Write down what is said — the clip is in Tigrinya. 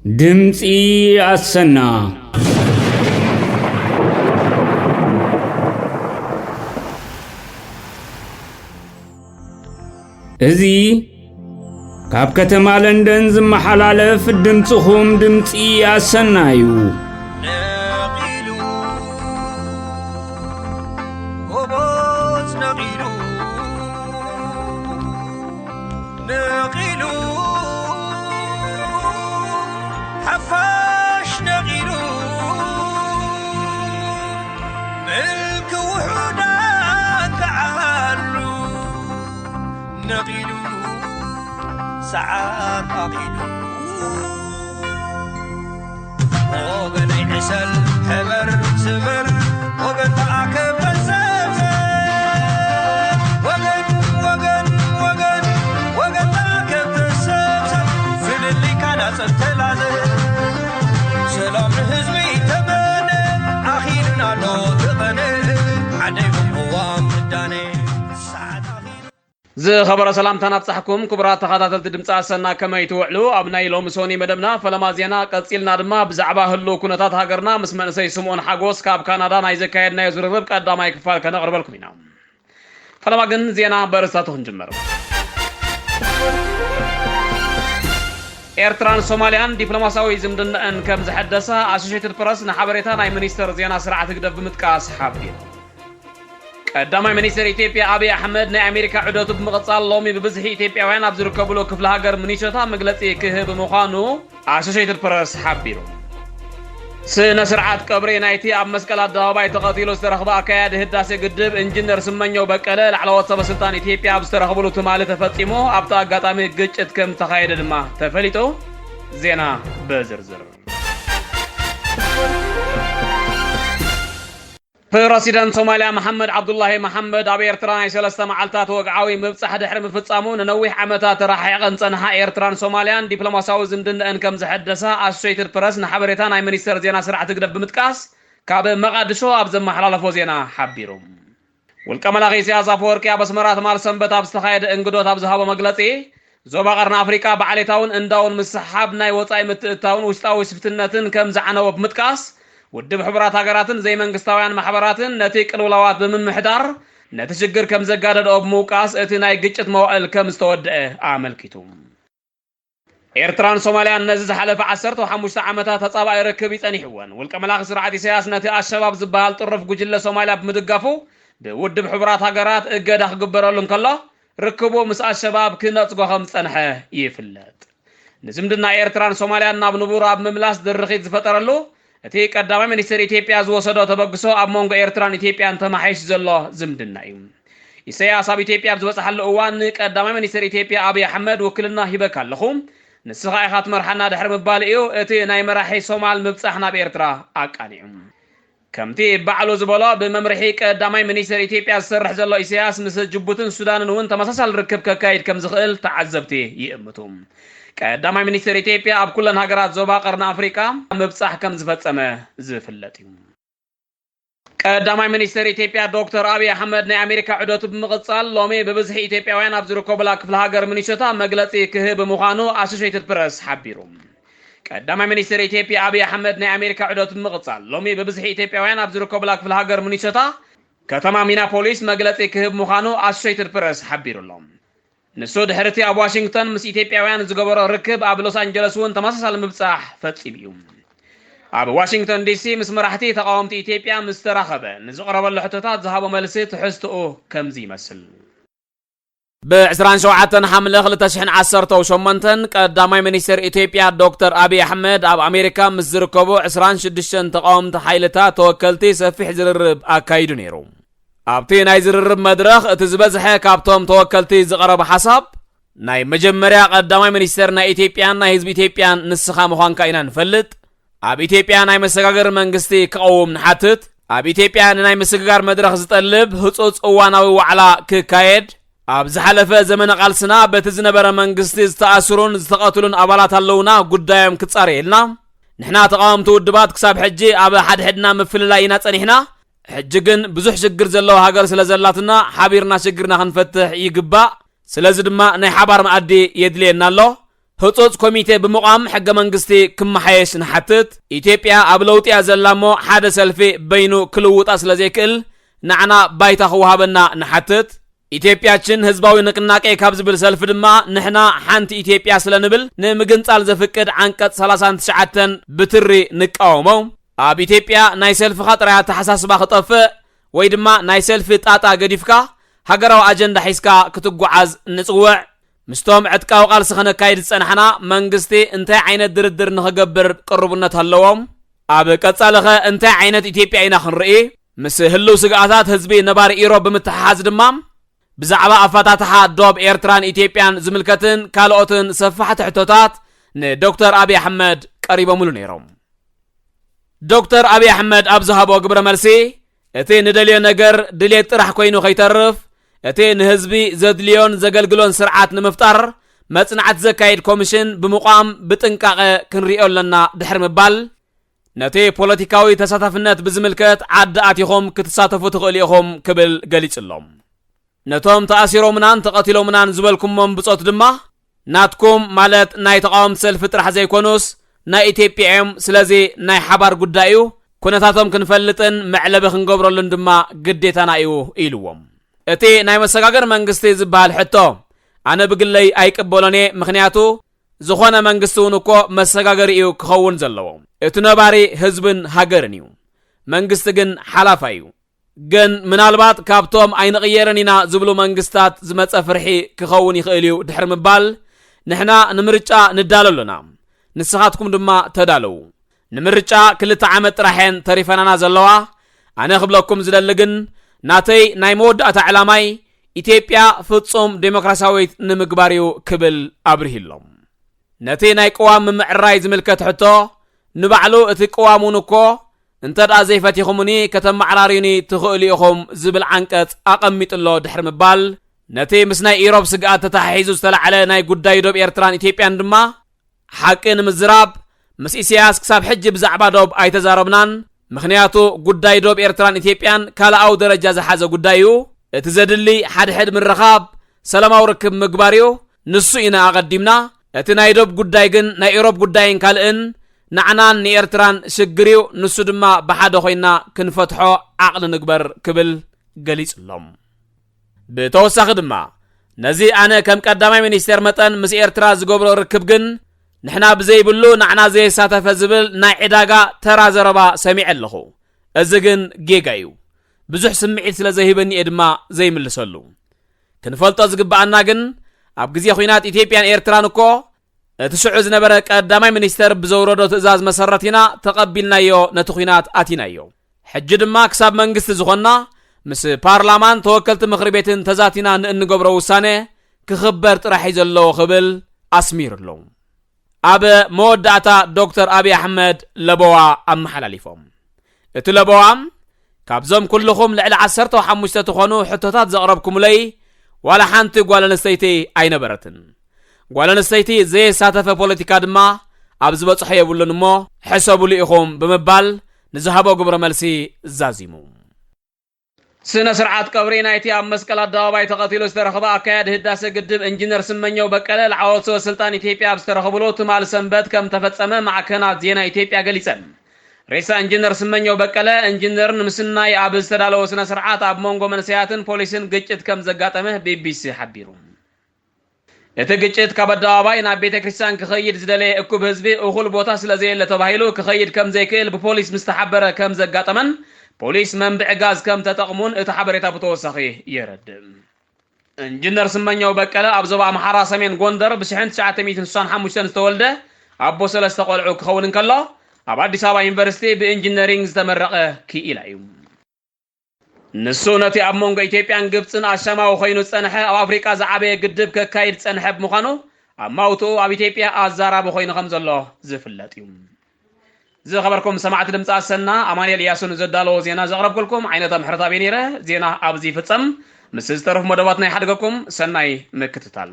دمسي السنة ازي كاب كتما لندن زم حلالف دمصهم دمسي السنة يو حفاش نغيلو ملك وحدان تعالو نغيلو ساعات أغيلو وغن عسل حبر سبر وغن تعاكب السبسب وغن تعاكب السبسب في اللي كان سبتلازل سلام حزبي تمنى أخيرنا لو تغنى عديكم هو مداني زي خبر سلام تنصحكم كبرات تخاطات الدمص السنا كما يتوعلو ابناي لو مسوني مدبنا فلما زينا قصيلنا دما بزعبا هلو كنتات هاغرنا مسمن سي سمون حاغوس كاب كندا ناي زكايدنا يزررب قداماي كفال كنقربلكم هنا فلما كن زينا برساتو نجمر ኤርትራን ሶማሊያን ዲፕሎማሲያዊ ዝምድናን ከም ዝሐደሰ አሶሺየትድ ፕሬስ ንሓበሬታ ናይ ሚኒስተር ዜና ስርዓት ግደብ ብምጥቃስ ሓቢሩ ቀዳማይ ሚኒስተር ኢትዮጵያ አብይ አሕመድ ናይ አሜሪካ ዑደቱ ብምቕጻል ሎሚ ብብዝሒ ኢትዮጵያውያን ኣብ ዝርከብሉ ክፍለ ሃገር ሚኒሶታ መግለጺ ክህብ ምዃኑ አሶሺየትድ ፕሬስ ሓቢሩ ስነ ስርዓት ቀብሪ ናይቲ ኣብ መስቀል ኣደባባይ ተቐቲሉ ዝተረኽበ ኣካያዲ ህዳሴ ግድብ ኢንጂነር ስመኘው በቀለ ላዕለዎት ሰበስልጣን ኢትዮጵያ ኣብ ዝተረኽብሉ ትማሊ ተፈጺሙ ኣብቲ ኣጋጣሚ ግጭት ከም ተኻየደ ድማ ተፈሊጡ ዜና በዝርዝር ፕሬዚዳንት ሶማሊያ መሐመድ ዓብዱላሂ መሐመድ ኣብ ኤርትራ ናይ 3 መዓልታት ወግዓዊ ምብጻሕ ድሕሪ ምፍጻሙ ንነዊሕ ዓመታት ረሓቐን ጸንሓ ኤርትራን ሶማሊያን ዲፕሎማሲያዊ ዝምድናን ከም ዝሐደሰ አሶሺየትድ ፕሬስ ንሓበሬታ ናይ ሚኒስተር ዜና ስርዓት ግደብ ብምጥቃስ ካብ መቃድሾ ኣብ ዘመሓላለፎ ዜና ሓቢሩ ውልቀ መላኺ ኢሳያስ አፈወርቂ ኣብ ኣስመራ ትማል ሰንበት ኣብ ዝተኻየደ እንግዶት ኣብ ዝሃቦ መግለጺ ዞባ ቀርኒ ኣፍሪካ ባዕሌታውን እንዳውን ምስሓብ ናይ ወጻኢ ምትእታውን ውሽጣዊ ስፍትነትን ከም ዝዓነወ ብምጥቃስ ውድብ ሕብራት ሃገራትን ዘይ መንግስታውያን ማሕበራትን ነቲ ቅልውላዋት ብምምሕዳር ነቲ ሽግር ከም ዘጋደደኦ ብምውቃስ እቲ ናይ ግጭት መዋዕል ከም ዝተወድአ ኣመልኪቱ ኤርትራን ሶማሊያን ነዚ ዝሓለፈ 15 ዓመታት ተጻባኢ ርክብ ይጸኒሕወን ውልቀ መላኺ ስርዓት ኢሳያስ ነቲ ኣሸባብ ዝበሃል ጥርፍ ጉጅለ ሶማሊያ ብምድጋፉ ብውድብ ሕብራት ሃገራት እገዳ ክግበረሉ እንከሎ ርክቡ ምስ ኣሸባብ ክነጽጎ ከም ዝጸንሐ ይፍለጥ ንዝምድና ኤርትራን ሶማሊያን ናብ ንቡር ኣብ ምምላስ ድርኺት ዝፈጠረሉ እቲ ቀዳማይ ሚኒስተር ኢትዮጵያ ዝወሰዶ ተበግሶ ኣብ ሞንጎ ኤርትራን ኢትዮጵያን ተማሒሽ ዘሎ ዝምድና እዩ ኢሳያስ ኣብ ኢትዮጵያ ዝበፅሓሉ እዋን ቀዳማይ ሚኒስተር ኢትዮጵያ አብይ አሕመድ ውክልና ሂበካ ኣለኹ ንስኻ ኢኻ ትመርሓና ድሕሪ ምባል እዩ እቲ ናይ መራሒ ሶማል ምብፃሕ ናብ ኤርትራ ኣቃኒዑ ከምቲ ባዕሉ ዝበሎ ብመምርሒ ቀዳማይ ሚኒስተር ኢትዮጵያ ዝሰርሕ ዘሎ ኢሳያስ ምስ ጅቡትን ሱዳንን እውን ተመሳሳሊ ርክብ ከካይድ ከም ዝኽእል ተዓዘብቲ ይእምቱ ቀዳማይ ሚኒስተር ኢትዮጵያ ኣብ ኩለን ሃገራት ዞባ ቀርኒ ኣፍሪካ ምብጻሕ ከም ዝፈጸመ ዝፍለጥ እዩ ቀዳማይ ሚኒስተር ኢትዮጵያ ዶክተር አብይ አሕመድ ናይ አሜሪካ ዑደቱ ብምቕጻል ሎሚ ብብዝሒ ኢትዮጵያውያን ኣብ ዝርከቡላ ክፍለ ሃገር ሚኒሶታ መግለጺ ክህብ ምዃኑ አሶሺየትድ ፕሬስ ሓቢሩ ቀዳማይ ሚኒስተር ኢትዮጵያ አብይ አሕመድ ናይ አሜሪካ ዑደቱ ብምቕጻል ሎሚ ብብዝሒ ኢትዮጵያውያን ኣብ ዝርከቡላ ክፍለ ሃገር ሚኒሶታ ከተማ ሚኒያፖሊስ መግለጺ ክህብ ምዃኑ አሶሺየትድ ፕሬስ ሓቢሩሎም ንሱ ድሕርቲ ኣብ ዋሽንግተን ምስ ኢትዮጵያውያን ዝገበሮ ርክብ ኣብ ሎስ አንጀለስ እውን ተመሳሳሊ ምብጻሕ ፈጺሙ እዩ ኣብ ዋሽንግተን ዲሲ ምስ መራሕቲ ተቃወምቲ ኢትዮጵያ ምስ ተራኸበ ንዝቐረበሉ ሕቶታት ዝሃቦ መልሲ ትሕዝትኡ ከምዚ ይመስል ب27 حمله 2018 ቀዳማይ ሚኒስተር ኢትዮጵያ ዶክተር አብይ አሕመድ ኣብ አሜሪካ ምስ ዝርከቡ 26 ተቃወምቲ ሓይልታት ተወከልቲ ሰፊሕ ዝርርብ ኣካይዱ ነይሩ ኣብቲ ናይ ዝርርብ መድረኽ እቲ ዝበዝሐ ካብቶም ተወከልቲ ዝቐረበ ሓሳብ ናይ መጀመርያ ቀዳማይ ሚኒስተር ናይ ኢትዮጵያን ናይ ህዝቢ ኢትዮጵያን ንስኻ ምዃንካ ኢና ንፈልጥ ኣብ ኢትዮጵያ ናይ መሰጋገር መንግስቲ ክቀውም ንሓትት ኣብ ኢትዮጵያ ናይ መሰጋገር መድረኽ ዝጠልብ ህጹጽ እዋናዊ ዋዕላ ክካየድ ኣብ ዝሓለፈ ዘመነ ቃልስና በቲ ዝነበረ መንግስቲ ዝተኣስሩን ዝተቐትሉን ኣባላት ኣለውና ጉዳዮም ክጻረየልና ንሕና ተቃወምቲ ውድባት ክሳብ ሕጂ ኣብ ሓድሕድና ምፍልላይ ኢና ጸኒሕና ሕጂ ግን ብዙሕ ሽግር ዘለዎ ሃገር ስለ ዘላትና ሓቢርና ሽግርና ክንፈትሕ ይግባእ ስለዚ ድማ ናይ ሓባር መኣዲ የድልየና ኣሎ ህጾጽ ኮሚቴ ብምቋም ሕገ መንግስቲ ክመሓየሽ ንሓትት ኢትዮጵያ ኣብ ለውጢያ ዘላሞ ሓደ ሰልፊ በይኑ ክልውጣ ስለዘይክእል ንዓና ባይታ ክወሃበና ንሓትት ኢትዮጵያችን ህዝባዊ ንቅናቄ ካብ ዝብል ሰልፊ ድማ ንሕና ሓንቲ ኢትዮጵያ ስለንብል ንምግንጻል ዘፍቅድ ዓንቀጽ 39 ብትሪ ንቃወሞ ኣብ ኢትዮጵያ ናይ ሰልፊ ጥራይ ተሓሳስባ ክጠፍእ ወይ ድማ ናይ ሰልፊ ጣጣ ገዲፍካ ሃገራዊ ኣጀንዳ ሒዝካ ክትጓዓዝ ንጽውዕ ምስቶም ዕጥቃዊ ቃልሲ ክነካይድ ዝጸንሐና መንግስቲ እንታይ ዓይነት ድርድር ንኽገብር ቅርቡነት ኣለዎም ኣብ ቀጻለኸ እንታይ ዓይነት ኢትዮጵያ ኢና ክንርኢ ምስ ህልው ስግኣታት ህዝቢ ነባሪ ኢሮብ ብምትሓሓዝ ድማ ብዛዕባ ኣፈታትሓ ዶብ ኤርትራን ኢትዮጵያን ዝምልከትን ካልኦትን ሰፋሕቲ ሕቶታት ንዶክተር ኣብይ ኣሕመድ ቀሪቦሙሉ ነይሮም ዶክተር ኣብይ ኣሕመድ ኣብ ዝሃቦ ግብረ መልሲ እቲ ንደልዮ ነገር ድሌት ጥራሕ ኮይኑ ከይተርፍ እቲ ንህዝቢ ዘድልዮን ዘገልግሎን ስርዓት ንምፍጣር መጽናዕት ዘካይድ ኮሚሽን ብምቋም ብጥንቃቐ ክንሪኦ ኣለና ድሕሪ ምባል ነቲ ፖለቲካዊ ተሳታፍነት ብዝምልከት ዓዲ ኣቲኹም ክትሳተፉ ትኽእሉ ኢኹም ክብል ገሊጽሎም ነቶም ተኣሲሮምናን ተቐቲሎምናን ዝበልኩሞም ብጾት ድማ ናትኩም ማለት ናይ ተቃወምቲ ሰልፊ ጥራሕ ዘይኮኑስ ናይ ኢትዮጵያ እዮም ስለዚ ናይ ሓባር ጉዳይ እዩ ኩነታቶም ክንፈልጥን መዕለቢ ክንገብረሉን ድማ ግዴታና እዩ ኢልዎም እቲ ናይ መሰጋገር መንግስቲ ዝበሃል ሕቶ ኣነ ብግለይ ኣይቅበሎን ምክንያቱ ዝኾነ መንግስቲ እውን እኮ መሰጋገር እዩ ክኸውን ዘለዎ እቲ ነባሪ ህዝብን ሃገርን እዩ መንግስቲ ግን ሓላፋ እዩ ግን ምናልባት ካብቶም ኣይንቕየረን ኢና ዝብሉ መንግስታት ዝመፀ ፍርሒ ክኸውን ይኽእል እዩ ድሕሪ ምባል ንሕና ንምርጫ ንዳለሉና ንስኻትኩም ድማ ተዳለዉ ንምርጫ 2 ዓመት ጥራሕን ተሪፈናና ዘለዋ ኣነ ክብለኩም ዝደሊ ግን ናተይ ናይ መወዳእታ ዕላማይ ኢትዮጵያ ፍጹም ዴሞክራሲያዊት ንምግባር እዩ ክብል ኣብርሂሎም ነቲ ናይ ቅዋም ምምዕራይ ዝምልከት ሕቶ ንባዕሉ እቲ ቅዋም እውን እኮ እንተዳ ዘይፈቲኹምኒ ከተመዓራርዩኒ ትኽእሉ ኢኹም ዝብል ዓንቀጽ ኣቐሚጥሎ ድሕሪ ምባል ነቲ ምስ ናይ ኢሮብ ስግኣት ተታሒዙ ዝተላዕለ ናይ ጉዳይ ዶብ ኤርትራን ኢትዮጵያን ድማ ሓቂ ንምዝራብ ምስ ኢሳያስ ክሳብ ሕጂ ብዛዕባ ዶብ ኣይተዛረብናን ምክንያቱ ጉዳይ ዶብ ኤርትራን ኢትዮጵያን ካልኣዊ ደረጃ ዝሓዘ ጉዳይ እዩ እቲ ዘድሊ ሓድሕድ ምርኻብ ሰላማዊ ርክብ ምግባር እዩ ንሱ ኢና ኣቐዲምና እቲ ናይ ዶብ ጉዳይ ግን ናይ ኢሮብ ጉዳይን ካልእን ንዓናን ንኤርትራን ሽግር እዩ ንሱ ድማ ብሓደ ኮይና ክንፈትሖ ዓቕሊ ንግበር ክብል ገሊጽሎም ብተወሳኺ ድማ ነዚ ኣነ ከም ቀዳማይ ሚኒስቴር መጠን ምስ ኤርትራ ዝገብሮ ርክብ ግን ንሕና ብዘይብሉ ንዓና ዘየሳተፈ ዝብል ናይ ዕዳጋ ተራ ዘረባ ሰሚዕ ኣለኹ እዚ ግን ጌጋ እዩ ብዙሕ ስምዒት ስለ ዘይህበኒ እየ ድማ ዘይምልሰሉ ክንፈልጦ ዝግባአና ግን ኣብ ግዜ ኩናት ኢትዮጵያን ኤርትራን እኮ እቲ ሽዑ ዝነበረ ቀዳማይ ሚኒስተር ብዘውረዶ ትእዛዝ መሰረት ኢና ተቐቢልናዮ ነቲ ኩናት ኣቲናዮ ሕጂ ድማ ክሳብ መንግስቲ ዝኾና ምስ ፓርላማን ተወከልቲ ምክሪ ቤትን ተዛቲና ንእንገብሮ ውሳነ ክኽበር ጥራሕ እዩ ዘለዎ ክብል ኣስሚሩሎ ኣብ መወዳእታ ዶክተር ኣብይ ኣሕመድ ለበዋ ኣመሓላሊፎም እቲ ለበዋ ካብዞም ኩልኹም ልዕሊ 15 ዝኾኑ ሕቶታት ዘቕረብኩምለይ ዋላ ሓንቲ ጓል ኣንስተይቲ ኣይነበረትን ጓል ኣንስተይቲ ዘየሳተፈ ፖለቲካ ድማ ኣብ ዝበፅሖ የብሉን እሞ ሕሰቡሉ ኢኹም ብምባል ንዝሃቦ ግብረ መልሲ ዛዚሙ ስነ ስርዓት ቀብሪ ናይቲ ኣብ መስቀል ኣደባባይ ተቐቲሉ ዝተረኸበ ኣካያድ ህዳሴ ግድብ ኢንጂነር ስመኘው በቀለ ለዓወት ስልጣን ኢትዮጵያ ኣብ ዝተረኸብሉ ትማል ሰንበት ከም ተፈጸመ ማዕከናት ዜና ኢትዮጵያ ገሊጸን ሬሳ ኢንጂነር ስመኘው በቀለ ኢንጂነር ንምስናይ ኣብ ዝተዳለወ ስነ ስርዓት ኣብ መንጎ መንስያትን ፖሊስን ግጭት ከም ዘጋጠመ ቢቢሲ ሓቢሩ እቲ ግጭት ካብ ኣደባባይ ናብ ቤተ ክርስቲያን ክኸይድ ዝደለየ እኩብ ህዝቢ እኹል ቦታ ስለዘየለ ተባሂሉ ክኸይድ ከም ዘይክእል ብፖሊስ ምስተሓበረ ከም ዘጋጠመን ፖሊስ መንብዕ ጋዝ ከም ተጠቕሙን እቲ ሓበሬታ ብተወሳኺ የረድእ ኢንጂነር ስመኘው በቀለ ኣብ ዞባ ኣምሓራ ሰሜን ጎንደር ብ1965 ዝተወልደ ኣቦ 3 ቆልዑ ክኸውን እንከሎ ኣብ ኣዲስ ኣበባ ዩኒቨርሲቲ ብኢንጂነሪንግ ዝተመረቐ ክኢላ እዩ ንሱ ነቲ ኣብ መንጎ ኢትዮጵያን ግብፅን ኣሸማዊ ኮይኑ ዝጸንሐ ኣብ ኣፍሪቃ ዝዓበየ ግድብ ከካይድ ዝጸንሐ ብምዃኑ ኣብ ማውትኡ ኣብ ኢትዮጵያ ኣዛራቢ ኮይኑ ከም ዘሎ ዝፍለጥ እዩ ዝኸበርኩም ሰማዕቲ ድምፂ ኣሰና ኣማንኤል ኢያሱን ዘዳለዎ ዜና ዘቕረብኩልኩም ዓይነታ ምሕረት ኣብየ ነይረ ዜና ኣብዚ ይፍጸም ምስ ዝተረፉ መደባት ናይ ሓደገኩም ሰናይ ምክትታል